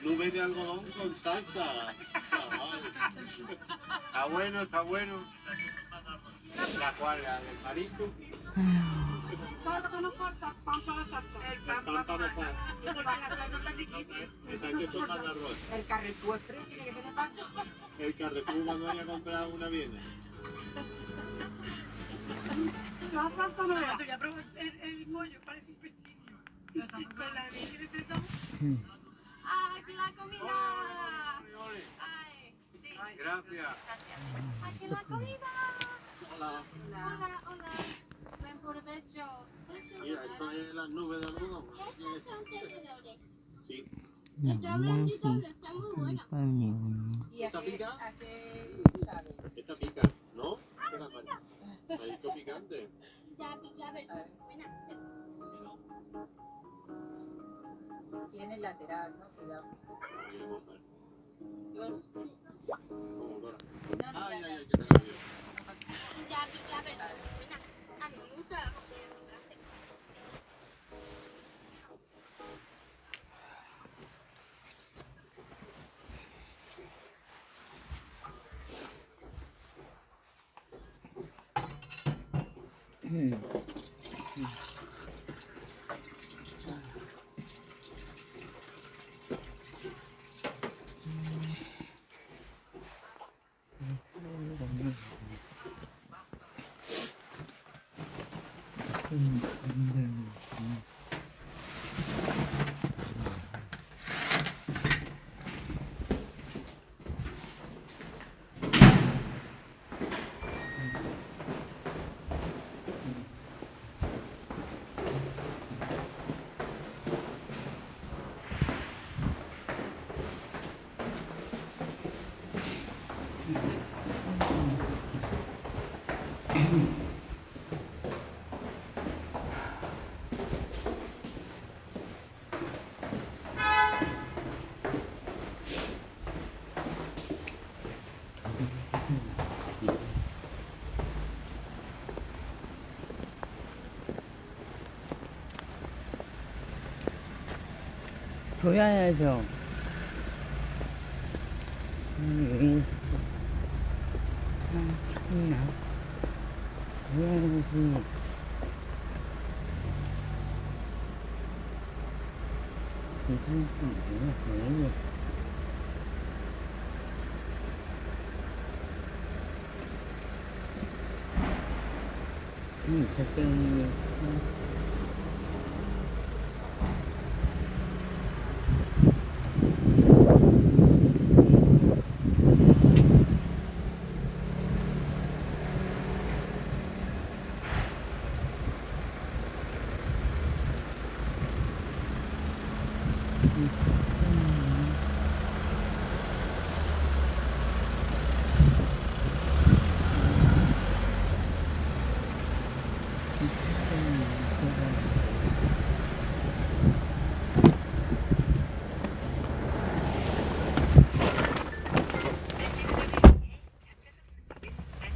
Nube de algodón con salsa. Chaval. Está bueno, está bueno. La cual, la del marito. ¿Sabes lo que nos falta? Pan para la salsa. El pan Pan para para sal. Ese pan para la salsa está riquísimo. Esa que son para arroz. el carretú express tiene que tener pan. El Carrefour cuando vaya a comprar una viene. ¿Sabes cuánto me da? Tú ya probó el mollo, parece un pechillo. Con la virgen es eso. ¡Aquí la comida! Ole, ole, ole. ¡Ay, sí! Gracias. ¡Aquí la comida! Hola. Hola, hola. Buen provecho. Mira, esto es las nubes de algodón. Estos son tenedores. Sí. Está blandito, pero está muy bueno. ¿Y ¿Esta pica? a qué sabe? Esta pica, ¿no? Espera, maíz picante. Ya pica, pero buena. Tiene el lateral, ¿no? Cuidado. Dios. Como Dora. No, no, Ay, ya, ay, ya. ay, que te la veo. No pasa nada. Ya pica, pero buena. A mí me gusta la comida picante. 보여야죠. 여기 참나 보여야지.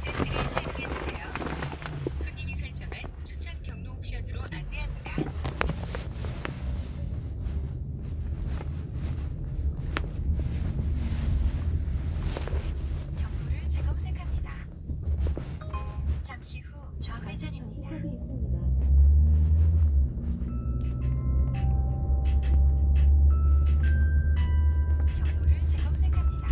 이상한 저쪽이 손님이 설정한 추천 경로 옵션으로 안내합니다. 경로를 재검색합니다. 잠시 후 좌회전입니다. 경로를 재검색합니다.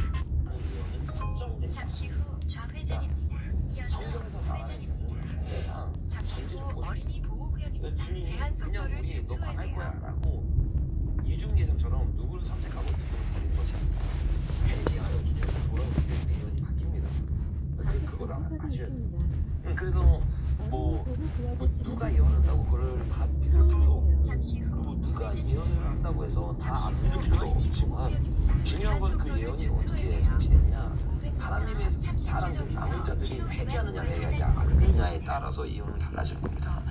잠시 후 좌회전입니다. 이어서 우회전입니다. 잠시 후 어린이 보호구역입니다. 제한 속도를 준수하세요. 라고 이중 예상처럼 누구를 선택하고 누구를 버리는 것이 회귀하여 주냐고 돌아오는 게 내용이 바뀝니다. 그걸 아셔야 돼요. 그래서 뭐 누가 예언한다고 그걸 다 믿을 필요도 없고 그리고 누가 예언을 한다고 해서 다 안 믿을 필요도 없지만 중요한 건 그 예언이 어떻게 성취되느냐 하나님의 사람들 남은 자들이 회개하느냐 회개하지 않느냐에 따라서 예언은 달라지는 겁니다.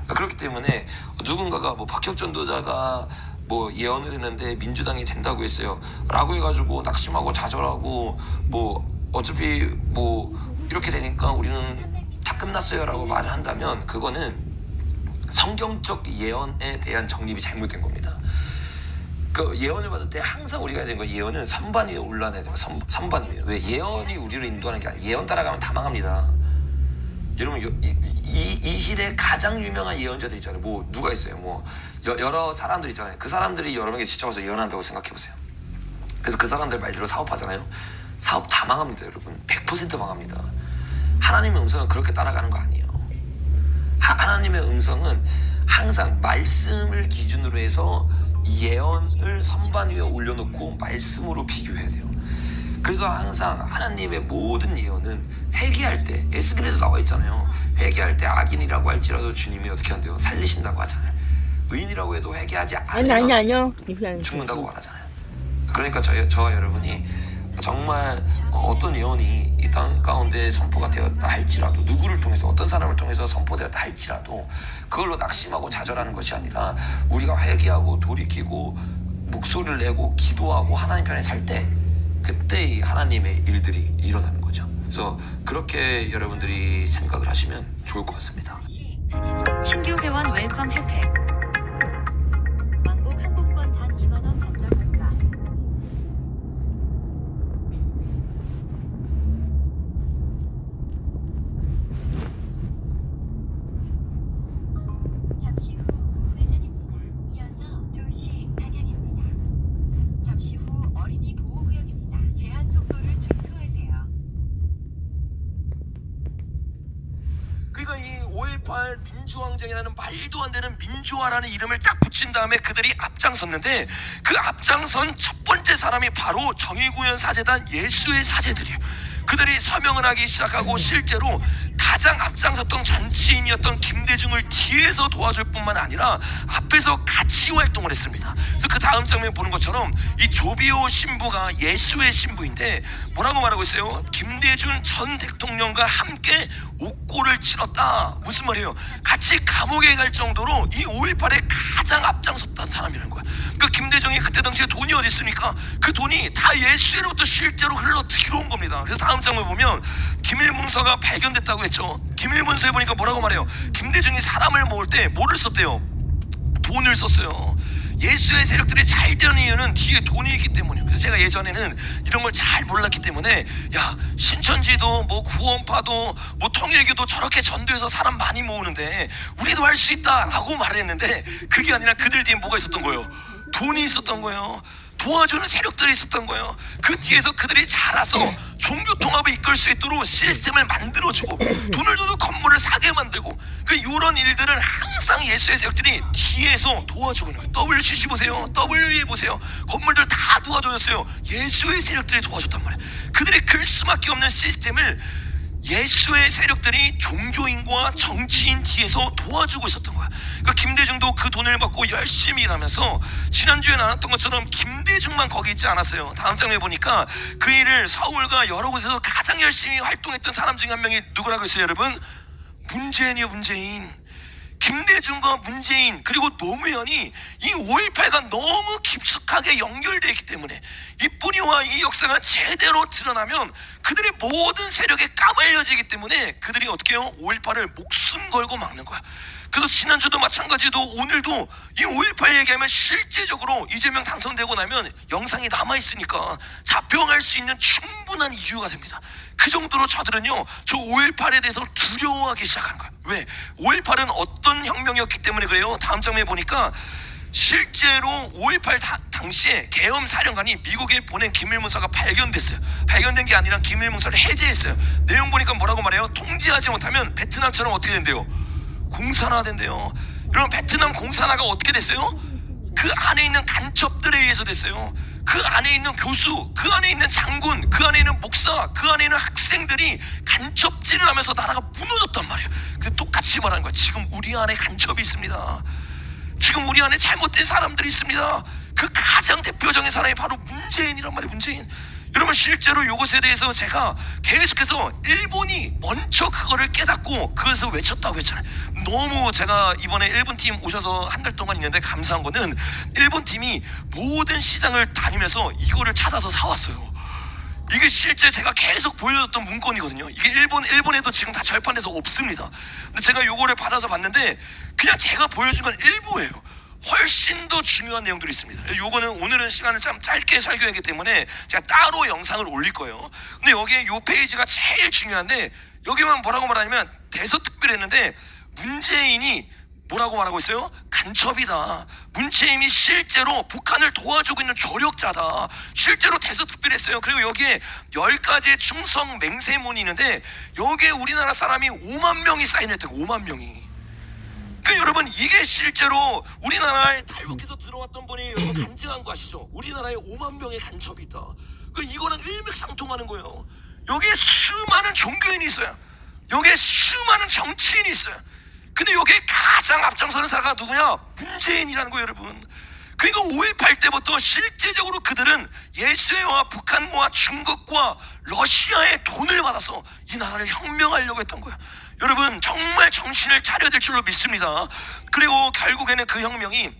그렇기 때문에 누군가가 뭐 박혁 전도자가 뭐 예언을 했는데 민주당이 된다고 했어요 라고 해가지고 낙심하고 좌절하고 뭐 어차피 뭐 이렇게 되니까 우리는 다 끝났어요 라고 말을 한다면 그거는 성경적 예언에 대한 정립이 잘못된 겁니다. 그 예언을 받을 때 항상 우리가 해야 되는 거 예언은 선반 위에 올라가야 되는 거 선반 위에. 왜 예언이 우리를 인도하는 게 아니라 예언 따라가면 다 망합니다. 여러분 이 시대에 가장 유명한 예언자들 있잖아요. 뭐 누가 있어요? 뭐 여러 사람들 있잖아요. 그 사람들이 여러 명이 지쳐서 예언한다고 생각해 보세요. 그래서 그 사람들 말대로 사업하잖아요. 사업 다 망합니다, 여러분. 100% 망합니다. 하나님의 음성은 그렇게 따라가는 거 아니에요. 하나님의 음성은 항상 말씀을 기준으로 해서 예언을 선반 위에 올려놓고 말씀으로 비교해야 돼요. 그래서 항상 하나님의 모든 예언은 회개할 때, 에스겔에도 나와 있잖아요. 회개할 때 악인이라고 할지라도 주님이 어떻게 한대요? 살리신다고 하잖아요. 의인이라고 해도 회개하지 않으면 아니요. 죽는다고 말하잖아요. 그러니까 저와 여러분이 정말 어떤 예언이 이 땅 가운데 선포가 되었다 할지라도, 누구를 통해서 어떤 사람을 통해서 선포되었다 할지라도 그걸로 낙심하고 좌절하는 것이 아니라 우리가 회개하고 돌이키고 목소리를 내고 기도하고 하나님 편에 살 때 그때 하나님의 일들이 일어나는 거죠. 그래서 그렇게 여러분들이 생각을 하시면 좋을 것 같습니다. 신규 회원 웰컴 혜택. 왕복 항공권 단 2만원 단장 할까. 잠시 후 우회전입니다. 이어서 2시 방향입니다. 잠시 후 어린이 보호구역입니다. 제한 속도를 준수하세요. 그러니까 이 5.18 민주항쟁이라는 말도 안 되는 민주화라는 이름을 딱 붙인 다음에 그들이 앞장섰는데 그 앞장선 첫 번째 사람이 바로 정의구현 사제단 예수의 사제들이에요. 그들이 서명을 하기 시작하고 실제로 가장 앞장섰던 정치인이었던 김대중을 뒤에서 도와줄 뿐만 아니라 앞에서 같이 활동을 했습니다. 그래서 그 다음 장면 보는 것처럼 이 조비오 신부가 예수의 신부인데 뭐라고 말하고 있어요? 김대중 전 대통령과 함께 옥고를 치렀다. 무슨 말이에요? 같이 감옥에 갈 정도로 이 5.18에 가장 앞장섰던 사람이라는 거야. 그 김대중이 그때 당시에 돈이 어디 있습니까? 그 돈이 다 예수로부터 실제로 흘러 들어온 겁니다. 그래서 다음 장면 보면 기밀문서가 발견됐다고 했죠. 기밀문서에 보니까 뭐라고 말해요? 김대중이 사람을 모을 때 뭐를 썼대요? 돈을 썼어요. 예수의 세력들이 잘 되는 이유는 뒤에 돈이 있기 때문이에요. 그래서 제가 예전에는 이런 걸 잘 몰랐기 때문에 야, 신천지도 뭐 구원파도 뭐 통일교도 저렇게 전도해서 사람 많이 모으는데 우리도 할 수 있다라고 말을 했는데 그게 아니라 그들 뒤에 뭐가 있었던 거예요? 돈이 있었던 거예요. 도와주는 세력들이 있었던 거예요. 그 뒤에서 그들이 자라서 종교 통합을 이끌 수 있도록 시스템을 만들어주고 돈을 줘도 건물을 사게 만들고 이런 일들은 항상 예수의 세력들이 뒤에서 도와주고 있는 거예요. WCC 보세요. WE 보세요. 건물들 다 도와줬어요. 예수의 세력들이 도와줬단 말이에요. 그들이 글 수밖에 없는 시스템을 예수의 세력들이 종교인과 정치인 뒤에서 도와주고 있었던 거야. 그러니까 김대중도 그 돈을 받고 열심히 일하면서 지난주에 나눴던 것처럼 김대중만 거기 있지 않았어요. 다음 장면에 보니까 그 일을 서울과 여러 곳에서 가장 열심히 활동했던 사람 중에 한 명이 누구라고 했어요, 여러분? 문재인이요, 문재인. 김대중과 문재인 그리고 노무현이 이 5.18과 너무 깊숙하게 연결되어 있기 때문에 이 뿌리와 이 역사가 제대로 드러나면 그들의 모든 세력에 까발려지기 때문에 그들이 어떻게 해요? 5.18을 목숨 걸고 막는 거야. 그래서 지난주도 마찬가지도 오늘도 이 5.18 얘기하면 실제적으로 이재명 당선되고 나면 영상이 남아있으니까 잡혀갈 수 있는 충분한 이유가 됩니다. 그 정도로 저들은요 저 5.18에 대해서 두려워하기 시작한 거야. 왜? 5.18은 어떤 혁명이었기 때문에 그래요? 다음 장면에 보니까 실제로 5.18 당시에 계엄사령관이 미국에 보낸 기밀문서가 발견됐어요. 발견된 게 아니라 기밀문서를 해제했어요. 내용 보니까 뭐라고 말해요? 통제하지 못하면 베트남처럼 어떻게 된대요? 공산화된대요. 여러분 베트남 공산화가 어떻게 됐어요? 그 안에 있는 간첩들에 의해서 됐어요. 그 안에 있는 교수, 그 안에 있는 장군, 그 안에 있는 목사, 그 안에 있는 학생들이 간첩질을 하면서 나라가 무너졌단 말이에요. 그 똑같이 말하는 거야. 지금 우리 안에 간첩이 있습니다. 지금 우리 안에 잘못된 사람들이 있습니다. 그 가장 대표적인 사람이 바로 문재인이란 말이에요. 문재인. 여러분 실제로 이것에 대해서 제가 계속해서 일본이 먼저 그거를 깨닫고 그것을 외쳤다고 했잖아요. 너무 제가 이번에 일본 팀 오셔서 한 달 동안 있는데 감사한 거는 일본 팀이 모든 시장을 다니면서 이거를 찾아서 사왔어요. 이게 실제 제가 계속 보여줬던 문건이거든요. 이게 일본에도 지금 다 절판돼서 없습니다. 근데 제가 요거를 받아서 봤는데 그냥 제가 보여준 건 일부예요. 훨씬 더 중요한 내용들이 있습니다. 요거는 오늘은 시간을 좀 짧게 설교하기 때문에 제가 따로 영상을 올릴 거예요. 근데 여기에 요 페이지가 제일 중요한데 여기만 뭐라고 말하냐면 대서특필했는데 문재인이 뭐라고 말하고 있어요? 간첩이다. 문재인이 실제로 북한을 도와주고 있는 조력자다. 실제로 대서특필했어요. 그리고 여기에 10가지의 충성 맹세문이 있는데 여기에 우리나라 사람이 5만 명이 사인했대요. 5만 명이. 그러니까 여러분 이게 실제로 우리나라에 탈북해서 들어왔던 분이 여러분 간증한 거 아시죠? 우리나라에 5만 명의 간첩이 있다. 그러니까 이거랑 일맥상통하는 거예요. 여기에 수많은 종교인이 있어요. 여기에 수많은 정치인이 있어요. 근데 여기에 가장 앞장서는 사람가 누구냐? 문재인이라는 거예요, 여러분. 그러니까 5.18 때부터 실제적으로 그들은 예수회와 북한과 중국과 러시아의 돈을 받아서 이 나라를 혁명하려고 했던 거예요. 여러분 정말 정신을 차려야 될 줄로 믿습니다. 그리고 결국에는 그 혁명이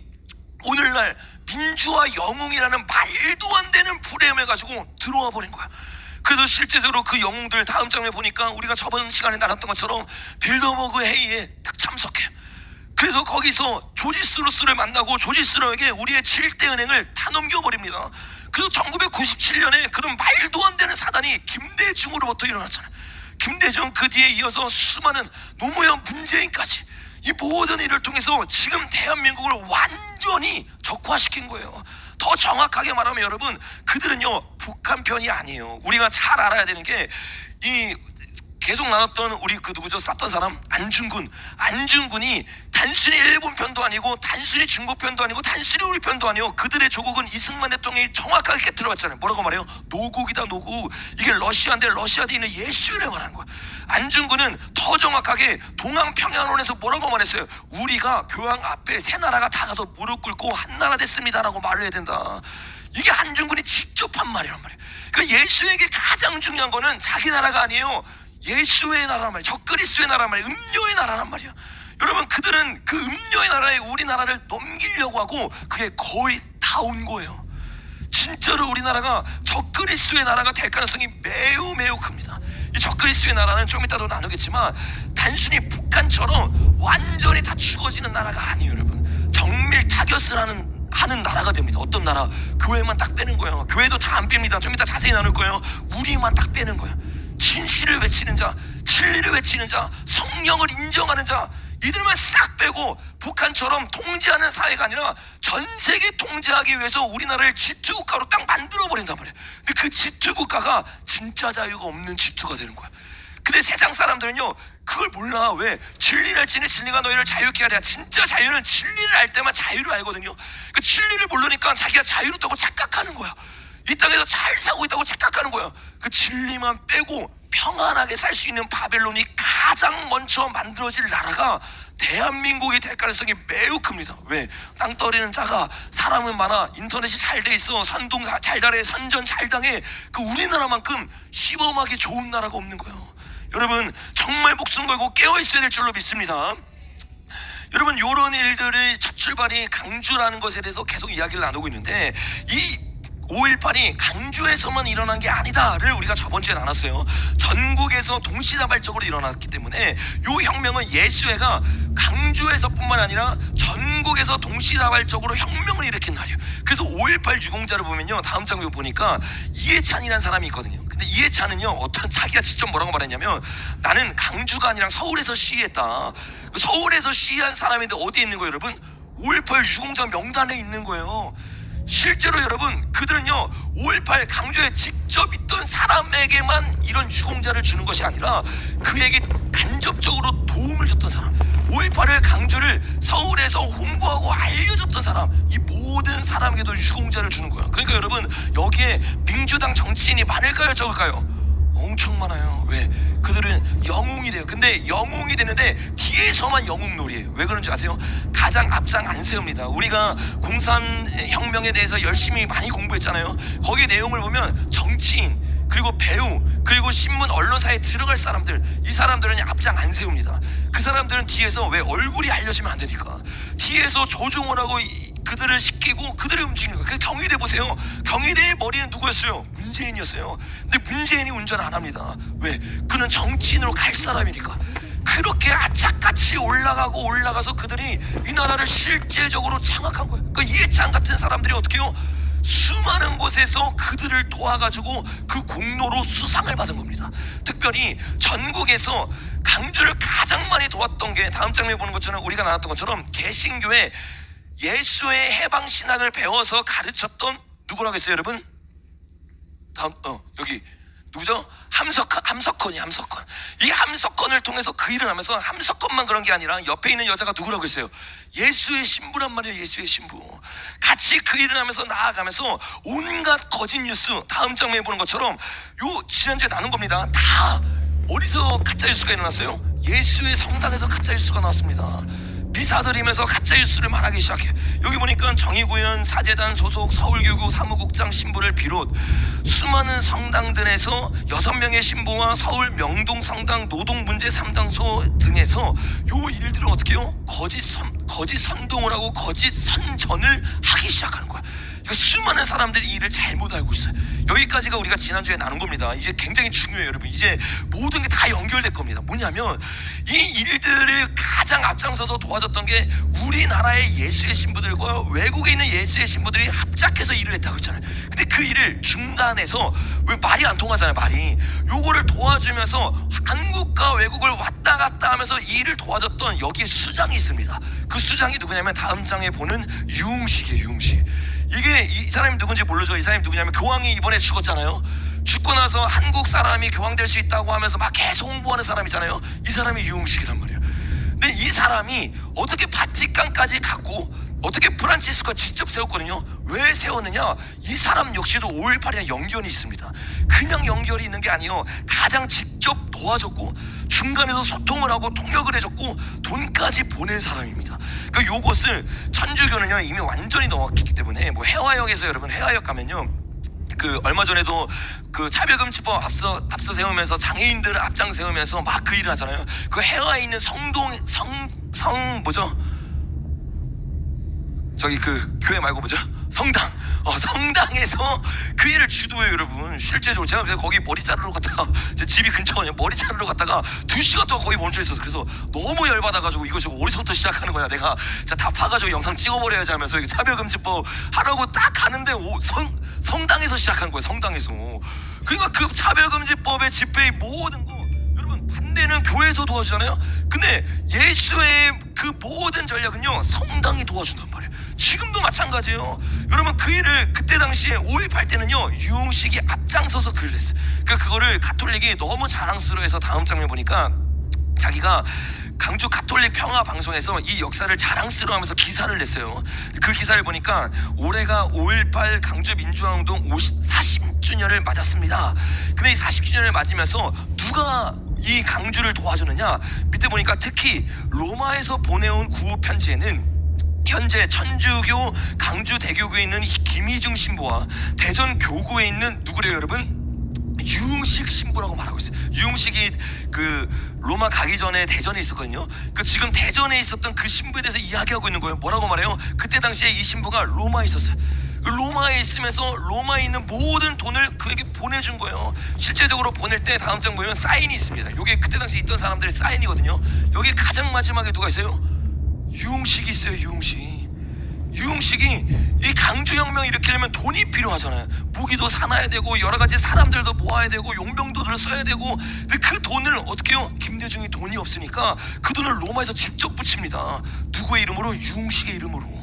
오늘날 민주화 영웅이라는 말도 안 되는 프레임을 가지고 들어와 버린 거야. 그래서 실제적으로 그 영웅들 다음 장면에 보니까 우리가 저번 시간에 나눴던 것처럼 빌더버그 회의에 딱 참석해. 그래서 거기서 조지 소로스를 만나고 조지 소로스에게 우리의 7대 은행을 다 넘겨버립니다. 그래서 1997년에 그런 말도 안 되는 사단이 김대중으로부터 일어났잖아요. 김대중 그 뒤에 이어서 수많은 노무현 문재인까지 이 모든 일을 통해서 지금 대한민국을 완전히 적화시킨 거예요. 더 정확하게 말하면 여러분 그들은요 북한 편이 아니에요. 우리가 잘 알아야 되는 게 이 계속 나눴던 우리 그 누구죠? 쌌던 사람 안중근이 단순히 일본 편도 아니고 단순히 중국 편도 아니고 단순히 우리 편도 아니에요. 그들의 조국은 이승만 대통령이 정확하게 깨트려봤잖아요. 뭐라고 말해요? 노국이다 노국. 이게 러시아인데 러시아에 있는 예수를 말하는 거야. 안중근은 더 정확하게 동항평양론에서 뭐라고 말했어요? 우리가 교황 앞에 세 나라가 다 가서 무릎 꿇고 한 나라 됐습니다라고 말을 해야 된다. 이게 안중근이 직접 한 말이란 말이에요. 그러니까 예수에게 가장 중요한 거는 자기 나라가 아니에요. 예수의 나라란 말이에요. 적그리스도의 나라란 말이에요. 음료의 나라란 말이에요. 여러분 그들은 그 음료의 나라에 우리나라를 넘기려고 하고 그게 거의 다 온 거예요. 진짜로 우리나라가 적그리스도의 나라가 될 가능성이 매우 매우 큽니다. 이 적그리스도의 나라는 좀 이따도 나누겠지만 단순히 북한처럼 완전히 다 죽어지는 나라가 아니에요. 여러분 정밀 타겟을 하는 나라가 됩니다. 어떤 나라? 교회만 딱 빼는 거예요. 교회도 다 안 뺍니다. 좀 이따 자세히 나눌 거예요. 우리만 딱 빼는 거예요. 진실을 외치는 자, 진리를 외치는 자, 성령을 인정하는 자, 이들만 싹 빼고 북한처럼 통제하는 사회가 아니라 전 세계 통제하기 위해서 우리나라를 지투국가로 딱 만들어버린단 말이에요. 근데 그 지투국가가 진짜 자유가 없는 지투가 되는 거야. 근데 세상 사람들은요 그걸 몰라. 왜? 진리를 알지니 진리가 너희를 자유케 하리라. 진짜 자유는 진리를 알 때만 자유를 알거든요. 그 진리를 모르니까 자기가 자유롭다고 착각하는 거야. 이 땅에서 잘 살고 있다고 착각하는 거야. 그 진리만 빼고 평안하게 살 수 있는 바벨론이 가장 먼저 만들어질 나라가 대한민국이 될 가능성이 매우 큽니다. 왜? 땅덩이는 작아, 사람은 많아, 인터넷이 잘 돼 있어, 선동 잘 달해, 선전 잘 당해. 그 우리나라만큼 시범하기 좋은 나라가 없는 거예요. 여러분 정말 목숨 걸고 깨어 있어야 될 줄로 믿습니다. 여러분 이런 일들의 첫 출발이 강주라는 것에 대해서 계속 이야기를 나누고 있는데 이 5.18이 강주에서만 일어난 게 아니다를 우리가 저번 주에 나눴어요. 전국에서 동시다발적으로 일어났기 때문에 이 혁명은 예수회가 강주에서뿐만 아니라 전국에서 동시다발적으로 혁명을 일으킨 날이에요. 그래서 5.18 유공자를 보면요 다음 장면 보니까 이해찬이라는 사람이 있거든요. 근데 이해찬은요 어떤 자기가 직접 뭐라고 말했냐면 나는 강주가 아니라 서울에서 시위했다. 서울에서 시위한 사람인데 어디에 있는 거예요 여러분? 5.18 유공자 명단에 있는 거예요. 실제로 여러분 그들은요 5.18 강주에 직접 있던 사람에게만 이런 유공자를 주는 것이 아니라 그에게 간접적으로 도움을 줬던 사람, 5.18을 강주를 서울에서 홍보하고 알려줬던 사람, 이 모든 사람에게도 유공자를 주는 거예요. 그러니까 여러분 여기에 민주당 정치인이 많을까요 적을까요? 엄청 많아요. 왜? 그들은 영웅이 돼요. 근데 영웅이 되는데 뒤에서만 영웅놀이에요. 왜 그런지 아세요? 가장 앞장 안 세웁니다. 우리가 공산혁명에 대해서 열심히 많이 공부했잖아요. 거기 내용을 보면 정치인 그리고 배우 그리고 신문 언론사에 들어갈 사람들, 이 사람들은 앞장 안 세웁니다. 그 사람들은 뒤에서 왜? 얼굴이 알려지면 안 되니까 뒤에서 조종을 하고 그들을 시키고 그들이 움직이는 거예요. 경희대 보세요. 경희대의 머리는 누구였어요? 문재인이었어요. 근데 문재인이 운전 안 합니다. 왜? 그는 정치인으로 갈 사람이니까. 그 그렇게 acak같이 올라가서 그들이 이 나라를 실제적으로 장악한 거예요. 그 이해찬 같은 사람들이 어떻게 해요? 수많은 곳에서 그들을 도와가지고 그 공로로 수상을 받은 겁니다. 특별히 전국에서 강주를 가장 많이 도왔던 게 다음 장면에 보는 것처럼 우리가 나눴던 것처럼 개신교회 예수의 해방신학을 배워서 가르쳤던 누구라고 했어요 여러분? 다음 여기 누구죠? 함석헌이 이 함석헌을 통해서 그 일을 하면서 함석헌만 그런 게 아니라 옆에 있는 여자가 누구라고 했어요? 예수의 신부란 말이에요. 예수의 신부. 같이 그 일을 하면서 나아가면서 온갖 거짓 뉴스 다음 장면에 보는 것처럼 요 지난주에 나눈 겁니다. 다 어디서 가짜 뉴스가 일어났어요? 예수의 성당에서 가짜 뉴스가 나왔습니다. 미사 드리면서 가짜 뉴스를 말하기 시작해. 여기 보니까 정의구현 사제단 소속 서울교구 사무국장 신부를 비롯 수많은 성당들에서 6명의 신부와 서울 명동 성당 노동문제 3당소 등에서 요 일들을 어떻게 해요? 거짓 선동을 하고 거짓 선전을 하기 시작하는 거야. 수많은 사람들이 이 일을 잘못 알고 있어요. 여기까지가 우리가 지난주에 나눈 겁니다. 이제 굉장히 중요해요 여러분. 이제 모든 게 다 연결될 겁니다. 뭐냐면 이 일들을 가장 앞장서서 도와줬던 게 우리나라의 예수의 신부들과 외국에 있는 예수의 신부들이 합작해서 일을 했다고 했잖아요. 근데 그 일을 중간에서 왜 말이 안 통하잖아요. 말이 요거를 도와주면서 한국과 외국을 왔다 갔다 하면서 이 일을 도와줬던 여기에 수장이 있습니다. 그 수장이 누구냐면 다음 장에 보는 유흥식이에요. 유흥식. 이게 이 사람이 누군지 모르죠. 이 사람이 누구냐면 교황이 이번에 죽었잖아요. 죽고 나서 한국 사람이 교황 될 수 있다고 하면서 막 계속 홍보하는 사람이잖아요. 이 사람이 유흥식이란 말이에요. 근데 이 사람이 어떻게 바티칸까지 갔고 어떻게 프란치스코가 직접 세웠거든요. 왜 세웠느냐? 이 사람 역시도 5.18이랑 연결이 있습니다. 그냥 연결이 있는 게 아니에요. 가장 직접 도와줬고 중간에서 소통을 하고 통역을 해줬고 돈까지 보낸 사람입니다. 그 요것을 천주교는요 이미 완전히 넘어갔기 때문에 뭐 해화역에서 여러분 해화역 가면요 그 얼마 전에도 그 차별금지법 앞서 세우면서 장애인들을 앞장 세우면서 막 그 일을 하잖아요. 그 해화에 있는 성 뭐죠? 저기 그 교회 말고 뭐죠? 성당. 성당에서 그 일을 주도해요 여러분. 실제적으로 제가 그래서 거기 머리 자르러 갔다가 제 집이 근처거든요. 머리 자르러 갔다가 2시간 동안 거기 멈춰 있었어. 그래서 너무 열받아가지고 이거 저거 어디서부터 시작하는 거야. 내가 진짜 다 파가지고 영상 찍어버려야지 하면서 차별금지법 하라고 딱 가는데 성당에서 시작한 거예요. 성당에서. 그러니까 그 차별금지법의 집회의 모든 거 여러분 반대는 교회에서 도와주잖아요. 근데 예수의 그 모든 전략은요 성당이 도와준단 말이에요. 지금도 마찬가지예요. 여러분 그 일을 그때 당시에 5.18 때는요 유흥식이 앞장서서 글을 했어요. 그거를 가톨릭이 너무 자랑스러워해서 다음 장면 보니까 자기가 강주 가톨릭 평화 방송에서 이 역사를 자랑스러워하면서 기사를 냈어요. 그 기사를 보니까 올해가 5.18 강주 민주화운동 40주년을 맞았습니다. 근데 이 40주년을 맞으면서 누가 이 강주를 도와주느냐? 밑에 보니까 특히 로마에서 보내온 구호 편지에는 현재 천주교 강주 대교구에 있는 김희중 신부와 대전 교구에 있는 누구래요 여러분? 유흥식 신부라고 말하고 있어요. 유흥식이 그 로마 가기 전에 대전에 있었거든요. 그 지금 대전에 있었던 그 신부에 대해서 이야기하고 있는 거예요. 뭐라고 말해요? 그때 당시에 이 신부가 로마에 있었어요. 로마에 있으면서 로마에 있는 모든 돈을 그에게 보내준 거예요. 실제적으로 보낼 때 다음 장 보면 사인이 있습니다. 이게 그때 당시 있던 사람들의 사인이거든요. 여기 가장 마지막에 누가 있어요? 유흥식이 있어요. 유흥식이 이 강주혁명 일으키려면 돈이 필요하잖아요. 무기도 사놔야 되고 여러 가지 사람들도 모아야 되고 용병도들을 써야 되고. 근데 그 돈을 어떻게 해요? 김대중이 돈이 없으니까 그 돈을 로마에서 직접 붙입니다. 누구의 이름으로? 유흥식의 이름으로.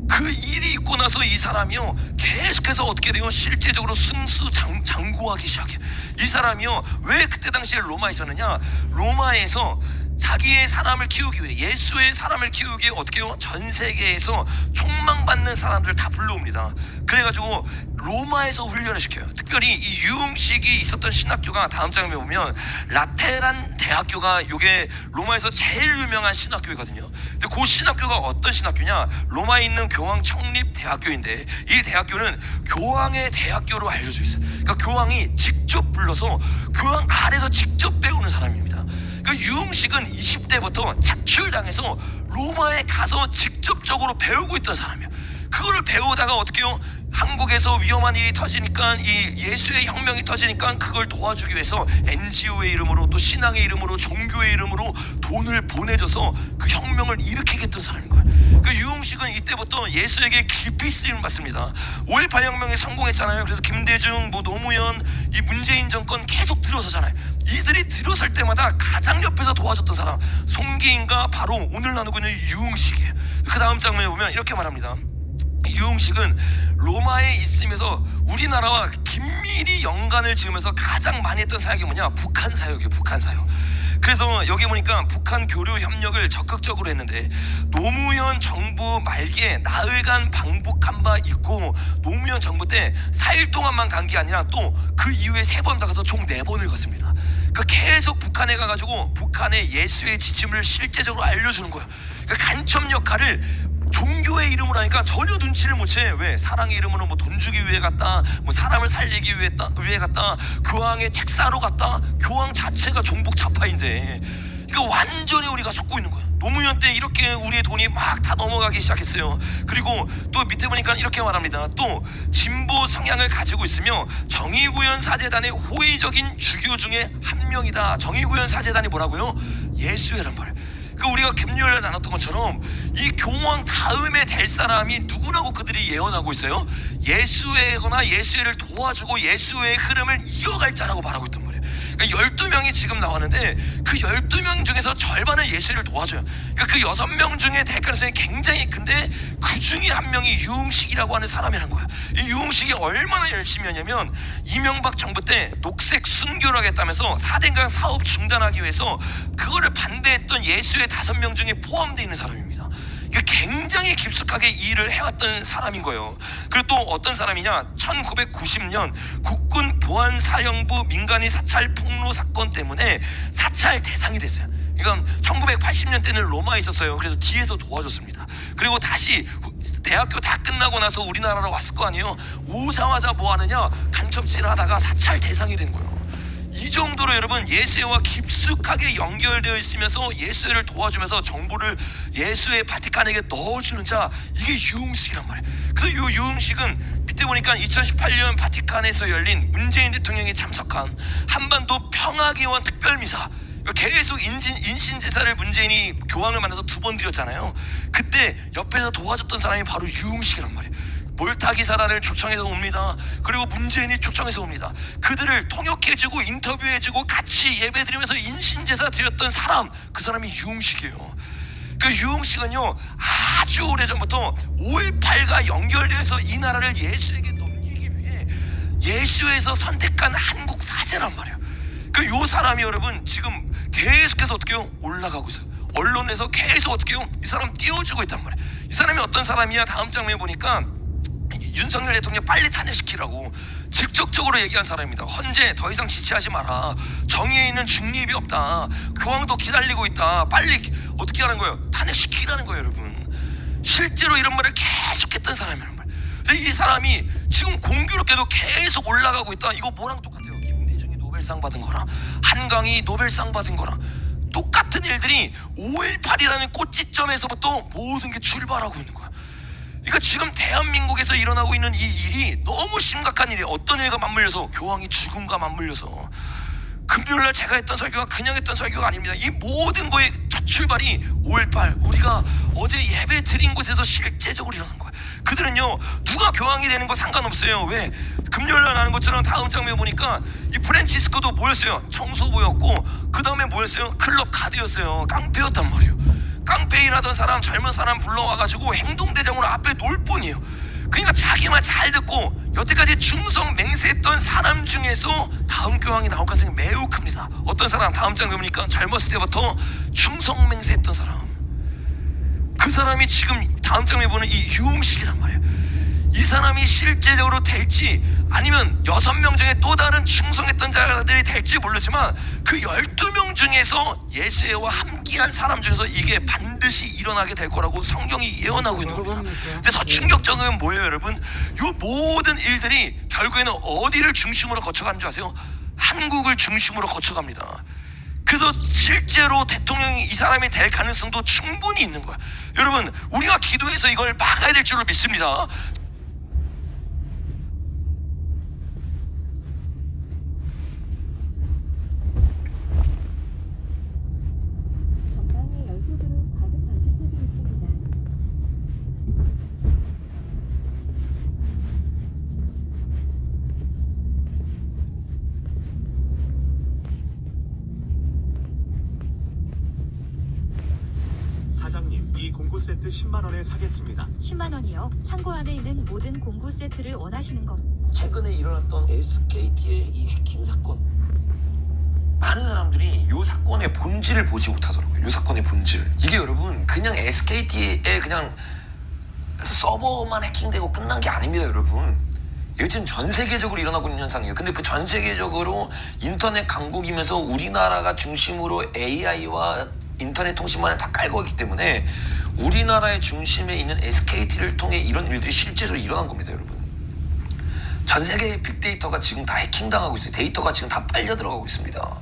그 일이 있고 나서 이 사람이요 계속해서 어떻게 돼요? 실제적으로 승수장구하기 시작해요. 이 사람이요 왜 그때 당시에 로마에 있었느냐? 로마에서 자기의 사람을 키우기 위해 예수의 사람을 키우기 위해 어떻게 해요? 전 세계에서 촉망받는 사람들을 다 불러옵니다. 그래가지고 로마에서 훈련을 시켜요. 특별히 이 유흥식이 있었던 신학교가 다음 장면에 보면 라테란 대학교가 요게 로마에서 제일 유명한 신학교이거든요. 근데 그 신학교가 어떤 신학교냐? 로마에 있는 교황 청립 대학교인데 이 대학교는 교황의 대학교로 알려져 있어요. 그러니까 교황이 직접 불러서 교황 아래서 직접 배우는 사람입니다. 그 유흥식은 20대부터 착출당해서 로마에 가서 직접적으로 배우고 있던 사람이에요. 그거를 배우다가 어떻게 해요? 한국에서 위험한 일이 터지니까, 이 예수의 혁명이 터지니까 그걸 도와주기 위해서 NGO의 이름으로, 또 신앙의 이름으로, 종교의 이름으로 돈을 보내줘서 그 혁명을 일으키겠던 사람인 거예요. 그 유흥식은 이때부터 예수에게 깊이 쓰임을 받습니다. 5.18 혁명이 성공했잖아요. 그래서 김대중, 노무현, 이 문재인 정권 계속 들어서잖아요. 이들이 들어설 때마다 가장 옆에서 도와줬던 사람, 송기인과 바로 오늘 나누고 있는 유흥식이에요. 그 다음 장면에 보면 이렇게 말합니다. 유흥식은 로마에 있으면서 우리나라와 긴밀히 연관을 지으면서 가장 많이 했던 사역이 뭐냐? 북한 사역이에요. 북한 사역. 그래서 여기 보니까 북한 교류 협력을 적극적으로 했는데, 노무현 정부 말기에 나흘간 방북한 바 있고, 노무현 정부 때 4일 동안만 간 게 아니라 또 그 이후에 3번 더 가서 총 4번을 갔습니다. 그러니까 계속 북한에 가가지고 북한의 예수의 지침을 실제적으로 알려주는 거예요. 그러니까 간첩 역할을 종교의 이름으로 하니까 전혀 눈치를 못 채. 왜? 사랑의 이름으로 뭐 돈 주기 위해 갔다, 뭐 사람을 살리기 위해 갔다, 교황의 책사로 갔다. 교황 자체가 종북 좌파인데 이거 완전히 우리가 속고 있는 거야. 노무현 때 이렇게 우리의 돈이 막 다 넘어가기 시작했어요. 그리고 또 밑에 보니까 이렇게 말합니다. 또 진보 성향을 가지고 있으며 정의구현 사재단의 호의적인 주교 중에 한 명이다. 정의구현 사재단이 뭐라고요? 예수회란 말이에요. 그 우리가 금요일에 나눴던 것처럼 이 교황 다음에 될 사람이 누구라고 그들이 예언하고 있어요? 예수회거나 예수회를 도와주고 예수회의 흐름을 이어갈 자라고 말하고 있단 말이에요. 그러니까 12명이 지금 나왔는데 그 12명 중에서 절반은 예수회를 도와줘요. 그러니까 그 6명 중에 될 가능성이 굉장히 큰데, 그 중에 한 명이 유흥식이라고 하는 사람이란 거야. 이 유흥식이 얼마나 열심히 하냐면, 이명박 정부 때 녹색 순교를 하겠다면서 4대강 사업 중단하기 위해서 그거를 반대했던 예수회 5명 중에 포함되어 있는 사람입니다. 굉장히 깊숙하게 이 일을 해왔던 사람인 거예요. 그리고 또 어떤 사람이냐? 1990년 국군 보안사령부 민간인 사찰 폭로 사건 때문에 사찰 대상이 됐어요. 이건 1980년 때는 로마에 있었어요. 그래서 뒤에서 도와줬습니다. 그리고 다시 대학교 다 끝나고 나서 우리나라로 왔을 거 아니에요. 오자마자 뭐 하느냐? 간첩질을 하다가 사찰 대상이 된 거예요. 이 정도로 여러분 예수회와 깊숙하게 연결되어 있으면서 예수회를 도와주면서 정보를 예수회 바티칸에게 넣어주는 자, 이게 유흥식이란 말이에요. 그래서 이 유흥식은 밑에 보니까 2018년 바티칸에서 열린 문재인 대통령이 참석한 한반도 평화기원 특별미사, 계속 인신제사를 문재인이 교황을 만나서 2번 드렸잖아요. 그때 옆에서 도와줬던 사람이 바로 유흥식이란 말이에요. 몰타기사단을 초청해서 옵니다. 그리고 문재인이 초청해서 옵니다. 그들을 통역해주고 인터뷰해주고 같이 예배드리면서 인신제사 드렸던 사람, 그 사람이 유흥식이에요. 그 유흥식은요, 아주 오래전부터 5.18과 연결돼서 이 나라를 예수에게 넘기기 위해 예수에서 선택한 한국 사제란 말이에요. 그 요 사람이 여러분 지금 계속해서 어떻게 해요? 올라가고 있어요. 언론에서 계속 어떻게 해요? 이 사람 띄워주고 있단 말이에요. 이 사람이 어떤 사람이야? 다음 장면에 보니까 윤석열 대통령 빨리 탄핵시키라고 직접적으로 얘기한 사람입니다. 헌재 더 이상 지체하지 마라. 정의에 있는 중립이 없다. 교황도 기다리고 있다. 빨리 어떻게 하는 거예요? 탄핵시키라는 거예요, 여러분. 실제로 이런 말을 계속했던 사람이란 말이에요. 근데 이 사람이 지금 공교롭게도 계속 올라가고 있다. 이거 뭐랑 똑같아요? 김대중이 노벨상 받은 거랑 한강이 노벨상 받은 거랑 똑같은 일들이 5.18이라는 꽃지점에서부터 모든 게 출발하고 있는 거야. 그러니까 지금 대한민국에서 일어나고 있는 이 일이 너무 심각한 일이에요. 어떤 일과 맞물려서? 교황이 죽음과 맞물려서. 금요일날 제가 했던 설교가 그냥 했던 설교가 아닙니다. 이 모든 거의 첫 출발이 5.18, 우리가 어제 예배 드린 곳에서 실제적으로 일어난 거예요. 그들은요, 누가 교황이 되는 거 상관없어요. 왜? 금요일날 하는 것처럼 다음 장면에 보니까 이 프란치스코도 뭐였어요? 청소부였고, 그 다음에 뭐였어요? 클럽 가드였어요. 깡패였단 말이에요. 깡패 일하던 사람, 젊은 사람 불러와가지고 행동대장으로 앞에 놓을 뿐이에요. 그러니까 자기 말 잘 듣고 여태까지 충성 맹세했던 사람 중에서 다음 교황이 나올 가능성이 매우 큽니다. 어떤 사람? 다음 장면 보니까 젊었을 때부터 충성 맹세했던 사람, 그 사람이 지금 다음 장면에 보는 이 유흥식이란 말이에요. 이 사람이 실제적으로 될지, 아니면 6명 중에 또 다른 충성했던 자들이 될지 모르지만 그 12명 중에서 예수와 함께한 사람 중에서 이게 반드시 일어나게 될 거라고 성경이 예언하고 있는 겁니다. 근데 더 충격적인 건 뭐예요, 여러분? 이 모든 일들이 결국에는 어디를 중심으로 거쳐가는 줄 아세요? 한국을 중심으로 거쳐갑니다. 그래서 실제로 대통령이 이 사람이 될 가능성도 충분히 있는 거야. 여러분, 우리가 기도해서 이걸 막아야 될 줄로 믿습니다. 이 공구 세트 10만원에 사겠습니다. 10만원이요. 창고 안에 있는 모든 공구 세트를 원하시는 것. 최근에 일어났던 SKT의 이 해킹 사건, 많은 사람들이 이 사건의 본질을 보지 못하더라고요. 이 사건의 본질, 이게 여러분 그냥 SKT의 그냥 서버만 해킹되고 끝난 게 아닙니다. 여러분, 이거 지금 전 세계적으로 일어나고 있는 현상이에요. 근데 그 전 세계적으로 인터넷 강국이면서 우리나라가 중심으로 AI와 인터넷 통신망을 다 깔고 있기 때문에 우리나라의 중심에 있는 SKT를 통해 이런 일들이 실제로 일어난 겁니다. 여러분, 전 세계의 빅데이터가 지금 다 해킹당하고 있어요. 데이터가 지금 다 빨려 들어가고 있습니다.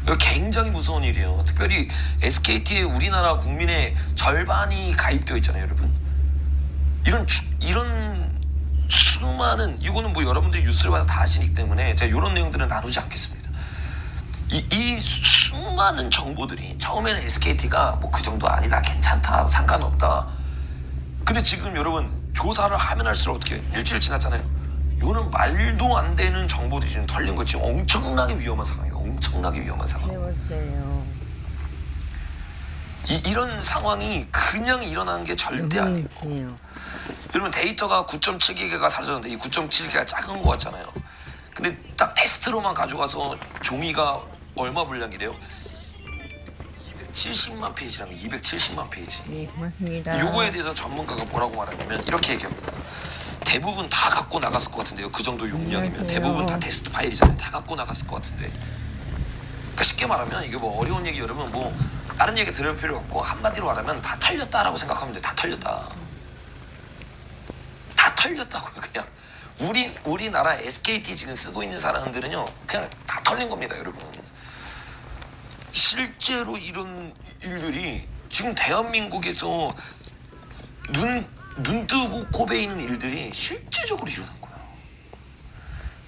이거 굉장히 무서운 일이에요. 특별히 SKT에 우리나라 국민의 절반이 가입되어 있잖아요. 여러분, 이런 수많은, 이거는 뭐 여러분들이 뉴스를 봐서 다 아시기 때문에 제가 이런 내용들은 나누지 않겠습니다. 이 수많은 정보들이, 처음에는 SKT가 뭐 그 정도 아니다, 괜찮다, 상관없다. 근데 지금 여러분 조사를 하면 할수록 어떻게 일주일 지났잖아요. 이거는 말도 안 되는 정보들이 지금 털린 거, 지금 엄청나게 위험한 상황이에요. 엄청나게 위험한 상황. 이런 상황이 그냥 일어나는 게 절대 아니에요. 여러분, 데이터가 9.7기가가 사라졌는데 이 9.7기가 작은 거 같잖아요. 근데 딱 테스트로만 가져가서 종이가 얼마 분량이래요? 270만 페이지라는 거, 270만 페이지. 네, 고맙습니다. 요거에 대해서 전문가가 뭐라고 말하냐면 이렇게 얘기합니다. 대부분 다 갖고 나갔을 것 같은데요. 그 정도 용량이면 대부분 다 테스트 파일이잖아요. 다 갖고 나갔을 것 같은데. 그러니까 쉽게 말하면 이게 뭐 어려운 얘기, 여러분 뭐 다른 얘기 들을 필요 없고 한마디로 말하면 다 털렸다라고 생각하면 돼요. 다 털렸다. 다 털렸다고요. 그냥 우리나라 SKT 지금 쓰고 있는 사람들은요, 그냥 다 털린 겁니다. 여러분, 실제로 이런 일들이 지금 대한민국에서 눈 뜨고 코 베이는 일들이 실제적으로 일어난 거야.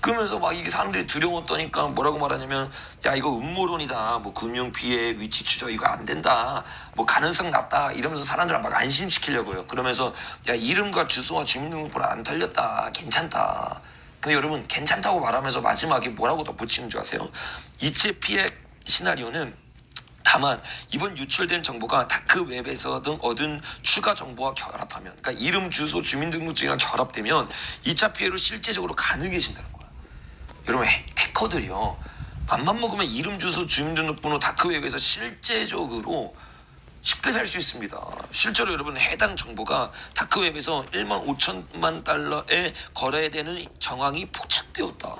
그러면서 막 이게 사람들이 두려웠더니까 뭐라고 말하냐면, 야 이거 음모론이다, 뭐 금융피해, 위치 추적 이거 안 된다, 뭐 가능성 낮다, 이러면서 사람들을 막 안심시키려고요. 그러면서 야 이름과 주소와 주민등록번호 안 털렸다, 괜찮다. 근데 여러분, 괜찮다고 말하면서 마지막에 뭐라고 덧붙이는 줄 아세요? 이체 피해 시나리오는 다만 이번 유출된 정보가 다크웹에서 등 얻은 추가 정보와 결합하면, 그러니까 이름, 주소, 주민등록증이랑 결합되면 2차 피해로 실제적으로 가능해진다는 거야. 여러분, 해커들이요, 맘만 먹으면 이름, 주소, 주민등록번호 다크웹에서 실제적으로 쉽게 살 수 있습니다. 실제로 여러분, 해당 정보가 다크웹에서 1만 5천만 달러에 거래되는 정황이 포착되었다.